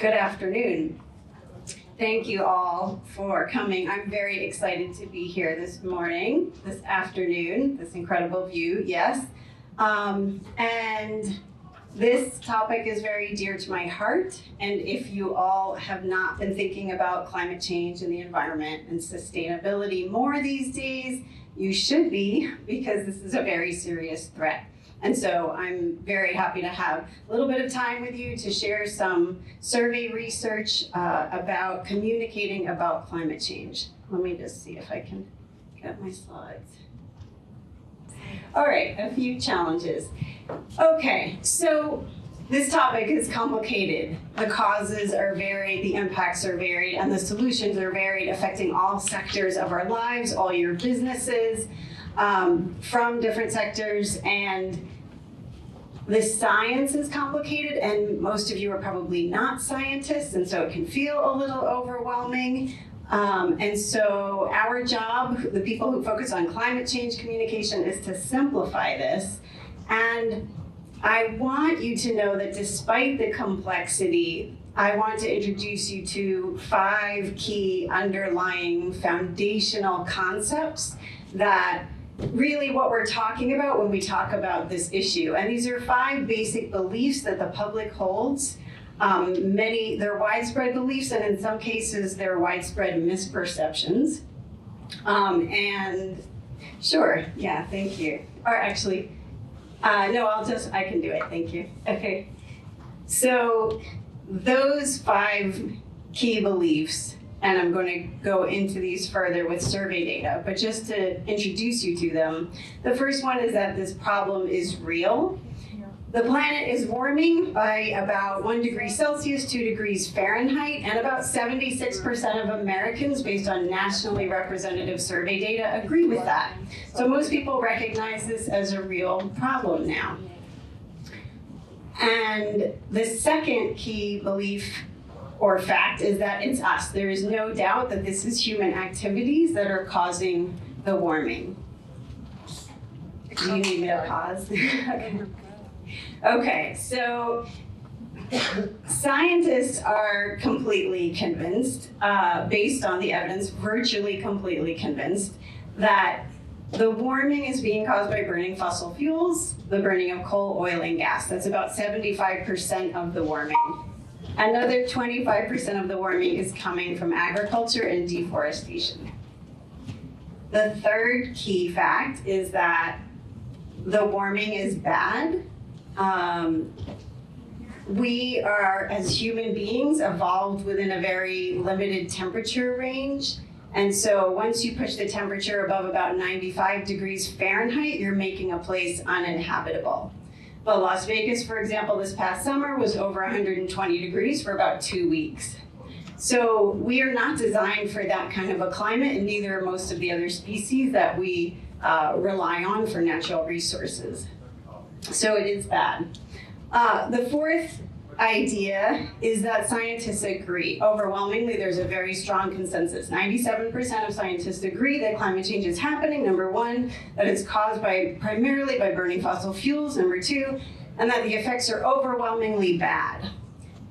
Good afternoon. Thank you all for coming. I'm very excited to be here this afternoon, this incredible view, yes. And this topic is very dear to my heart. And if you all have not been thinking about climate change and the environment and sustainability more these days, you should be, because this is a very serious threat. And so I'm very happy to have a little bit of time with you to share some survey research about communicating about climate change. Let me just see if I can get my slides. All right, a few challenges. Okay, so this topic is complicated. The causes are varied, the impacts are varied, and the solutions are varied, affecting all sectors of our lives, all your businesses, from different sectors, and the science is complicated, and most of you are probably not scientists, and so it can feel a little overwhelming. And so our job, the people who focus on climate change communication, is to simplify this. And I want you to know that despite the complexity, I want to introduce you to 5 key underlying foundational concepts that really what we're talking about when we talk about this issue. And these are 5 basic beliefs that the public holds. They're widespread beliefs, and in some cases, they're widespread misperceptions. And sure, yeah, thank you. Or actually, no, I can do it, thank you. Okay, so those 5 key beliefs, and I'm going to go into these further with survey data, but just to introduce you to them, the first one is that this problem is real. The planet is warming by about 1 degree Celsius, 2 degrees Fahrenheit, and about 76% of Americans, based on nationally representative survey data, agree with that. So most people recognize this as a real problem now. And the second key belief or fact is that it's us. There is no doubt that this is human activities that are causing the warming. Do you need me to pause? Okay, so scientists are completely convinced, based on the evidence, virtually completely convinced, that the warming is being caused by burning fossil fuels, the burning of coal, oil, and gas. That's about 75% of the warming. Another 25% of the warming is coming from agriculture and deforestation. The third key fact is that the warming is bad. We are, as human beings, evolved within a very limited temperature range. And so once you push the temperature above about 95 degrees Fahrenheit, you're making a place uninhabitable. But Las Vegas, for example, this past summer was over 120 degrees for about 2 weeks. So we are not designed for that kind of a climate, and neither are most of the other species that we rely on for natural resources. So it is bad. The fourth idea is that scientists agree. Overwhelmingly, there's a very strong consensus. 97% of scientists agree that climate change is happening. Number 1, that it's caused primarily by burning fossil fuels. Number 2, and that the effects are overwhelmingly bad.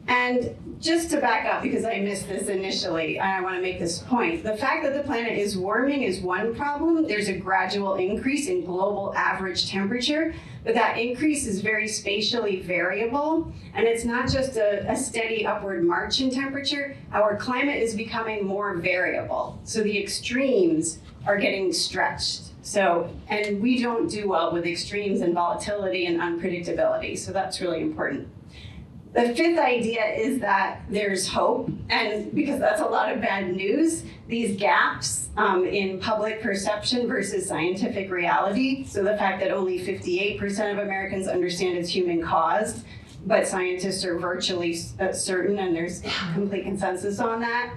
And just to back up, because I missed this initially, and I want to make this point, the fact that the planet is warming is one problem. There's a gradual increase in global average temperature, but that increase is very spatially variable, and it's not just a steady upward march in temperature. Our climate is becoming more variable, so the extremes are getting stretched. And we don't do well with extremes and volatility and unpredictability, so that's really important. The fifth idea is that there's hope, and because that's a lot of bad news, these gaps in public perception versus scientific reality, so the fact that only 58% of Americans understand it's human caused, but scientists are virtually certain, and there's complete consensus on that.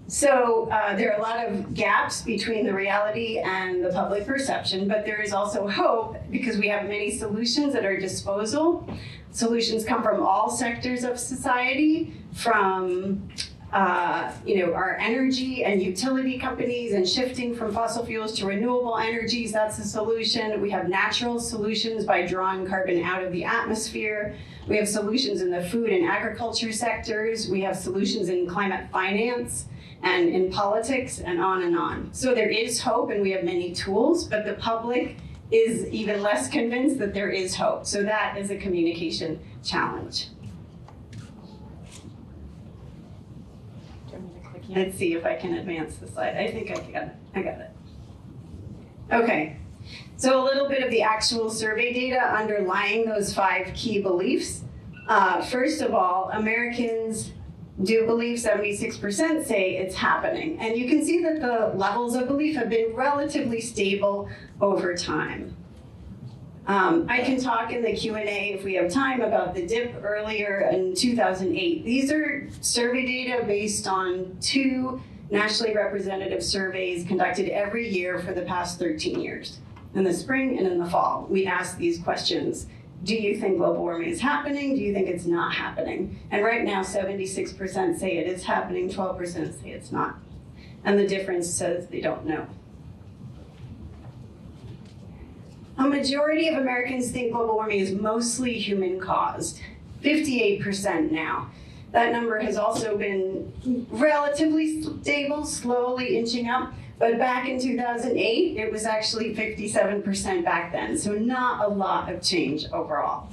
So there are a lot of gaps between the reality and the public perception, but there is also hope because we have many solutions at our disposal. Solutions come from all sectors of society, from our energy and utility companies and shifting from fossil fuels to renewable energies, that's a solution. We have natural solutions by drawing carbon out of the atmosphere. We have solutions in the food and agriculture sectors. We have solutions in climate finance and in politics and on and on. So there is hope and we have many tools, but the public is even less convinced that there is hope. So that is a communication challenge. Let's see if I can advance the slide. I think I got it. Okay, so a little bit of the actual survey data underlying those 5 key beliefs. First of all, Americans do believe, 76% say it's happening. And you can see that the levels of belief have been relatively stable over time. I can talk in the Q&A if we have time about the dip earlier in 2008. These are survey data based on 2 nationally representative surveys conducted every year for the past 13 years. In the spring and in the fall, we asked these questions. Do you think global warming is happening? Do you think it's not happening? And right now, 76% say it is happening, 12% say it's not. And the difference says they don't know. A majority of Americans think global warming is mostly human-caused, 58% now. That number has also been relatively stable, slowly inching up, but back in 2008, it was actually 57% back then, so not a lot of change overall.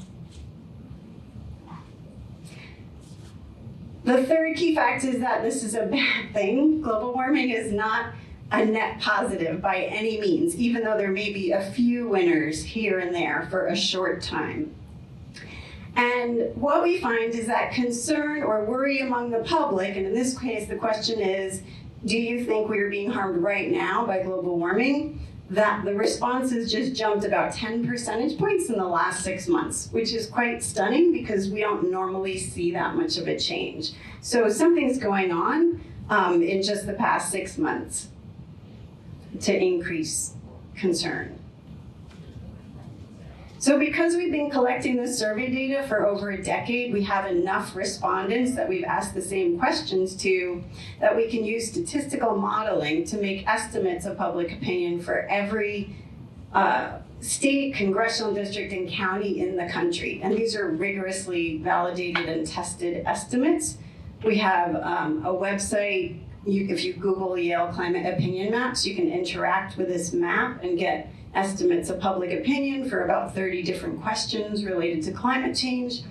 The third key fact is that this is a bad thing. Global warming is not a net positive by any means, even though there may be a few winners here and there for a short time. And what we find is that concern or worry among the public, and in this case the question is, do you think we are being harmed right now by global warming? That the responses just jumped about 10 percentage points in the last 6 months, which is quite stunning because we don't normally see that much of a change. So something's going on in just the past 6 months to increase concern. So because we've been collecting this survey data for over a decade, we have enough respondents that we've asked the same questions to that we can use statistical modeling to make estimates of public opinion for every state, congressional district, and county in the country. And these are rigorously validated and tested estimates. We have a website. If you Google Yale Climate Opinion Maps, you can interact with this map and get estimates of public opinion for about 30 different questions related to climate change.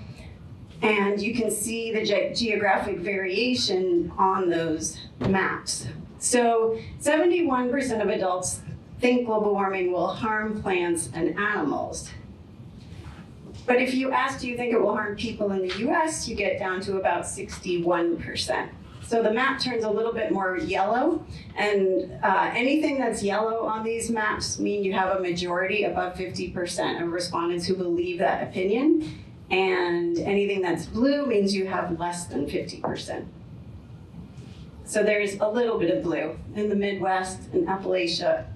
And you can see the geographic variation on those maps. So 71% of adults think global warming will harm plants and animals. But if you ask, do you think it will harm people in the US, you get down to about 61%. So the map turns a little bit more yellow, and anything that's yellow on these maps mean you have a majority above 50% of respondents who believe that opinion, and anything that's blue means you have less than 50%. So there's a little bit of blue in the Midwest and Appalachia.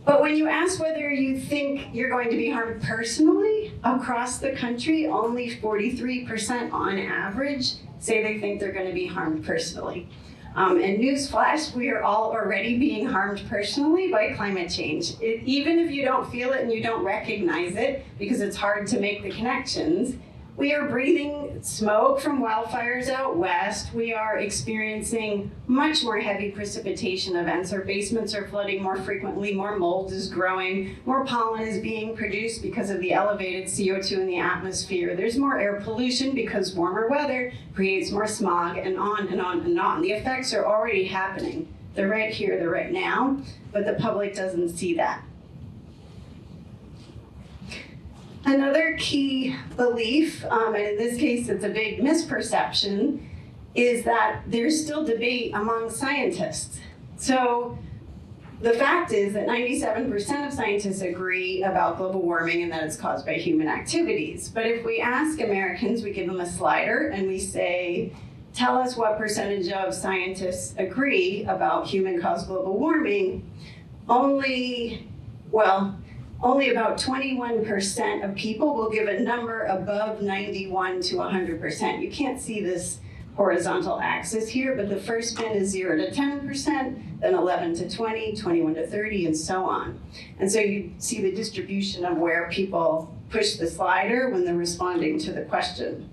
But when you ask whether you think you're going to be harmed personally across the country, only 43% on average say they think they're going to be harmed personally. And newsflash, we are all already being harmed personally by climate change. Even if you don't feel it and you don't recognize it, because it's hard to make the connections, we are breathing smoke from wildfires out west. We are experiencing much more heavy precipitation events. Our basements are flooding more frequently, more mold is growing, more pollen is being produced because of the elevated CO2 in the atmosphere. There's more air pollution because warmer weather creates more smog, and on and on and on. The effects are already happening. They're right here, they're right now, but the public doesn't see that. Another key belief, and in this case it's a big misperception, is that there's still debate among scientists. So the fact is that 97% of scientists agree about global warming and that it's caused by human activities. But if we ask Americans, we give them a slider and we say, tell us what percentage of scientists agree about human-caused global warming, only about 21% of people will give a number above 91 to 100%. You can't see this horizontal axis here, but the first bin is 0 to 10%, then 11 to 20, 21 to 30, and so on. And so you see the distribution of where people push the slider when they're responding to the question.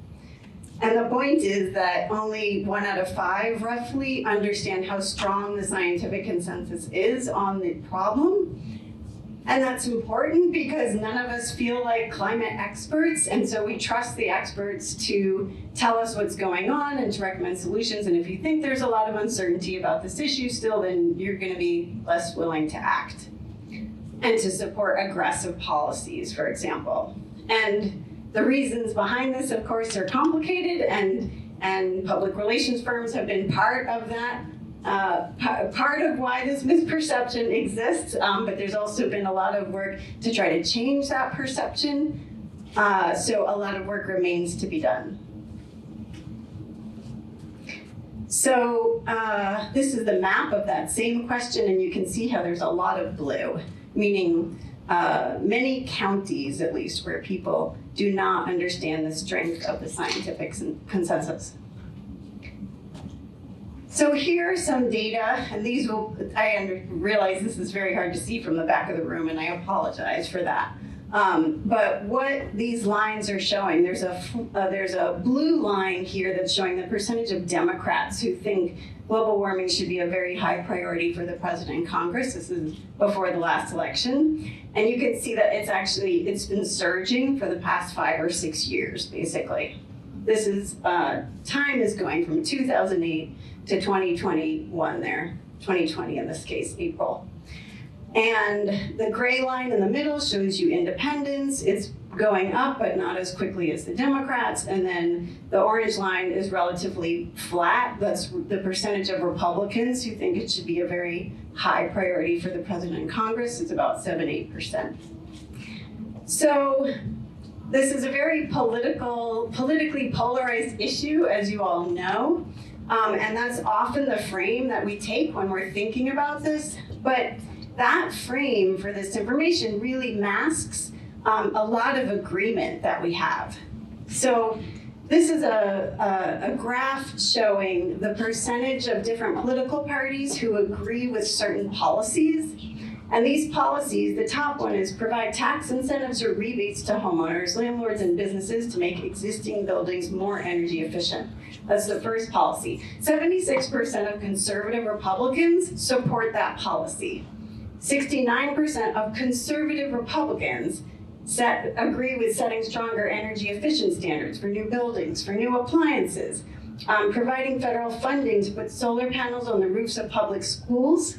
And the point is that only 1 out of 5 roughly understand how strong the scientific consensus is on the problem. And that's important because none of us feel like climate experts, and so we trust the experts to tell us what's going on and to recommend solutions. And if you think there's a lot of uncertainty about this issue still, then you're going to be less willing to act and to support aggressive policies, for example. And the reasons behind this, of course, are complicated, and public relations firms have been part of that. Part of why this misperception exists, but there's also been a lot of work to try to change that perception. So a lot of work remains to be done. So this is the map of that same question, and you can see how there's a lot of blue, meaning many counties, at least, where people do not understand the strength of the scientific consensus. So here are some data, and these will, I realize this is very hard to see from the back of the room, and I apologize for that. But what these lines are showing, there's a blue line here that's showing the percentage of Democrats who think global warming should be a very high priority for the president and Congress. This is before the last election. And you can see that it's been surging for the past 5 or 6 years, basically. This is, time is going from 2008 to 2021 there, 2020 in this case, April. And the gray line in the middle shows you independents. It's going up, but not as quickly as the Democrats. And then the orange line is relatively flat. That's the percentage of Republicans who think it should be a very high priority for the president and Congress. It's about 7-8%. So this is a very politically polarized issue, as you all know. And that's often the frame that we take when we're thinking about this. But that frame for this information really masks a lot of agreement that we have. So this is a graph showing the percentage of different political parties who agree with certain policies. And these policies, the top one is provide tax incentives or rebates to homeowners, landlords, and businesses to make existing buildings more energy efficient. That's the first policy. 76% of conservative Republicans support that policy. 69% of conservative Republicans agree with setting stronger energy efficient standards for new buildings, for new appliances, providing federal funding to put solar panels on the roofs of public schools.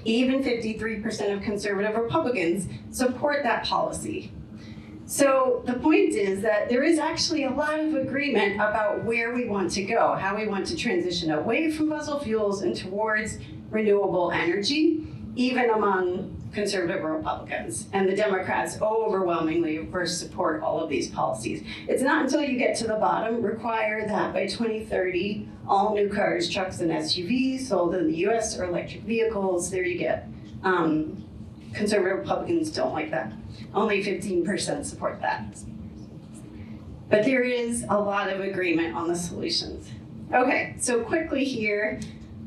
Even 53% of conservative Republicans support that policy. So the point is that there is actually a lot of agreement about where we want to go, how we want to transition away from fossil fuels and towards renewable energy, even among conservative Republicans. And the Democrats overwhelmingly, of course, support all of these policies. It's not until you get to the bottom, require that by 2030, all new cars, trucks, and SUVs sold in the US are electric vehicles. There you get. Conservative Republicans don't like that. Only 15% support that. But there is a lot of agreement on the solutions. Okay, so quickly here,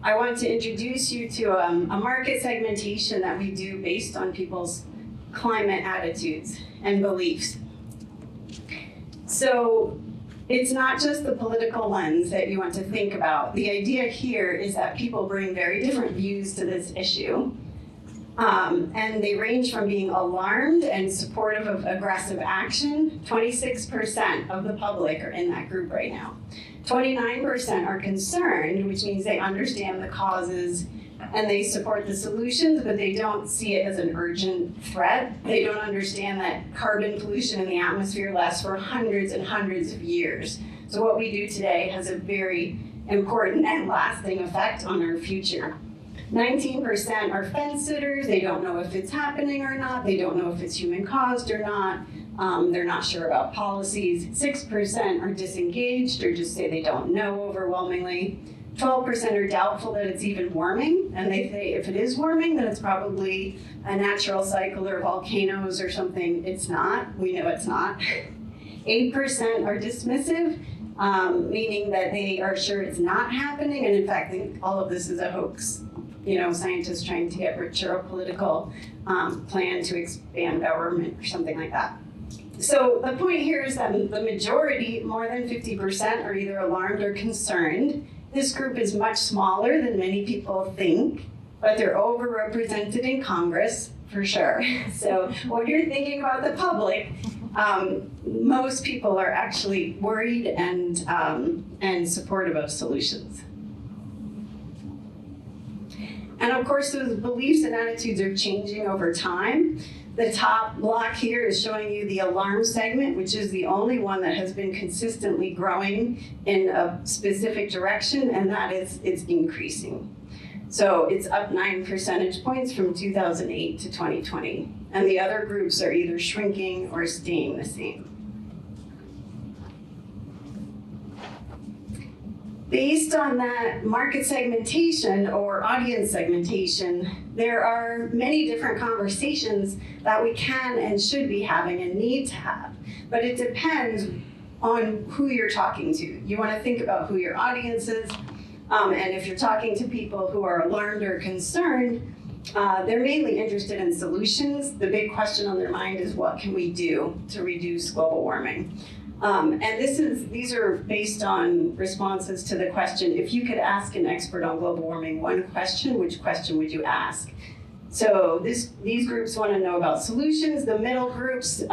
I want to introduce you to a market segmentation that we do based on people's climate attitudes and beliefs. So it's not just the political lens that you want to think about. The idea here is that people bring very different views to this issue. And they range from being alarmed and supportive of aggressive action. 26% of the public are in that group right now. 29% are concerned, which means they understand the causes and they support the solutions, but they don't see it as an urgent threat. They don't understand that carbon pollution in the atmosphere lasts for hundreds and hundreds of years. So what we do today has a very important and lasting effect on our future. 19% are fence sitters. They don't know if it's happening or not. They don't know if it's human caused or not. They're not sure about policies. 6% are disengaged or just say they don't know overwhelmingly. 12% are doubtful that it's even warming, and they say if it is warming, then it's probably a natural cycle or volcanoes or something. It's not. We know it's not. 8% are dismissive, meaning that they are sure it's not happening, and in fact think all of this is a hoax. Scientists trying to get rich or a political plan to expand government or something like that. So the point here is that the majority, more than 50%, are either alarmed or concerned. This group is much smaller than many people think, but they're overrepresented in Congress, for sure. So when you're thinking about the public, most people are actually worried and supportive of solutions. And of course, those beliefs and attitudes are changing over time. The top block here is showing you the alarm segment, which is the only one that has been consistently growing in a specific direction, and that is it's increasing. So it's up 9 percentage points from 2008 to 2020. And the other groups are either shrinking or staying the same. Based on that market segmentation or audience segmentation, there are many different conversations that we can and should be having and need to have. But it depends on who you're talking to. You want to think about who your audience is. And if you're talking to people who are alarmed or concerned, they're mainly interested in solutions. The big question on their mind is, what can we do to reduce global warming? And these are based on responses to the question, if you could ask an expert on global warming one question, which question would you ask? So these groups want to know about solutions. The middle groups,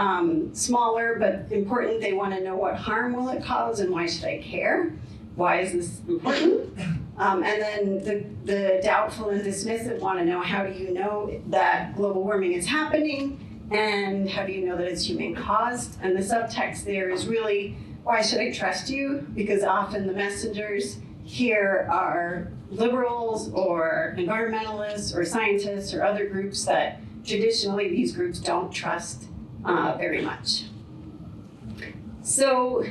smaller but important, they want to know what harm will it cause and why should I care? Why is this important? And then the doubtful and dismissive want to know, how do you know that global warming is happening? And how do you know that it's human caused? And the subtext there is really, why should I trust you? Because often the messengers here are liberals or environmentalists or scientists or other groups that traditionally these groups don't trust very much. So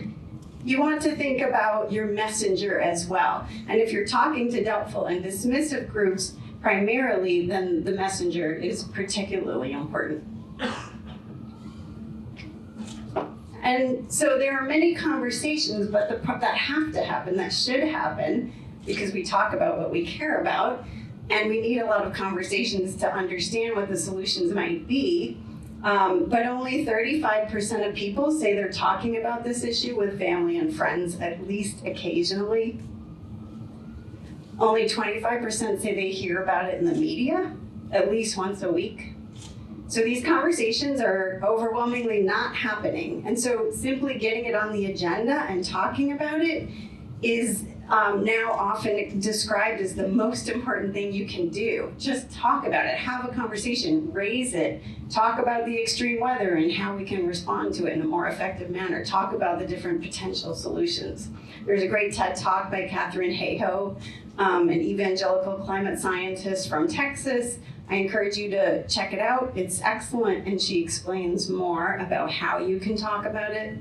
you want to think about your messenger as well. And if you're talking to doubtful and dismissive groups primarily, then the messenger is particularly important. And so there are many conversations that have to happen, that should happen, because we talk about what we care about, and we need a lot of conversations to understand what the solutions might be. But only 35% of people say they're talking about this issue with family and friends at least occasionally. Only 25% say they hear about it in the media at least once a week. So these conversations are overwhelmingly not happening. And so simply getting it on the agenda and talking about it is now often described as the most important thing you can do. Just talk about it, have a conversation, raise it, talk about the extreme weather and how we can respond to it in a more effective manner, talk about the different potential solutions. There's a great TED Talk by Katharine Hayhoe, an evangelical climate scientist from Texas. I encourage you to check it out. It's excellent, and she explains more about how you can talk about it.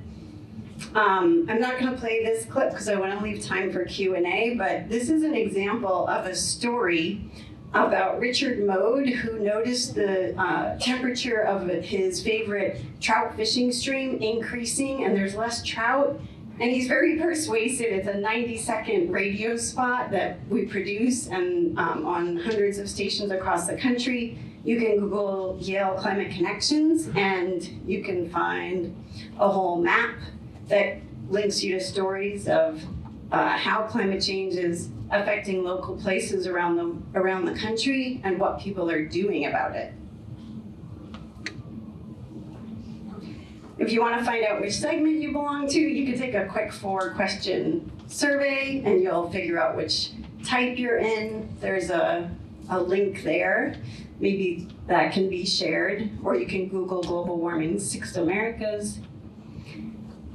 I'm not going to play this clip because I want to leave time for Q&A, but this is an example of a story about Richard Mode, who noticed the temperature of his favorite trout fishing stream increasing, and there's less trout. And he's very persuasive. It's a 90-second radio spot that we produce and on hundreds of stations across the country. You can Google Yale Climate Connections, and you can find a whole map that links you to stories of how climate change is affecting local places around the country and what people are doing about it. If you want to find out which segment you belong to, you can take a quick 4-question survey and you'll figure out which type you're in. There's a link there. Maybe that can be shared, or you can Google global warming 6 Americas.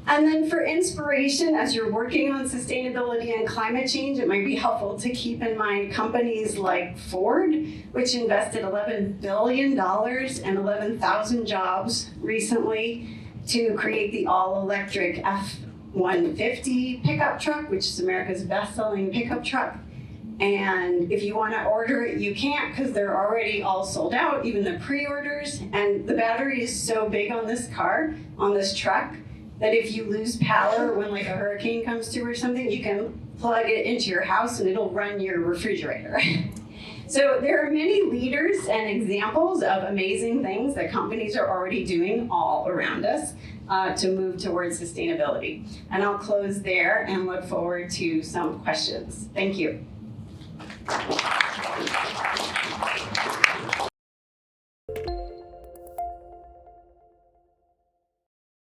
And then for inspiration, as you're working on sustainability and climate change, it might be helpful to keep in mind companies like Ford, which invested $11 billion and 11,000 jobs recently to create the all-electric F-150 pickup truck, which is America's best-selling pickup truck. And if you want to order it, you can't because they're already all sold out, even the pre-orders. And the battery is so big on this car, on this truck, that if you lose power when like a hurricane comes through or something, you can plug it into your house and it'll run your refrigerator. So there are many leaders and examples of amazing things that companies are already doing all around us to move towards sustainability. And I'll close there and look forward to some questions. Thank you.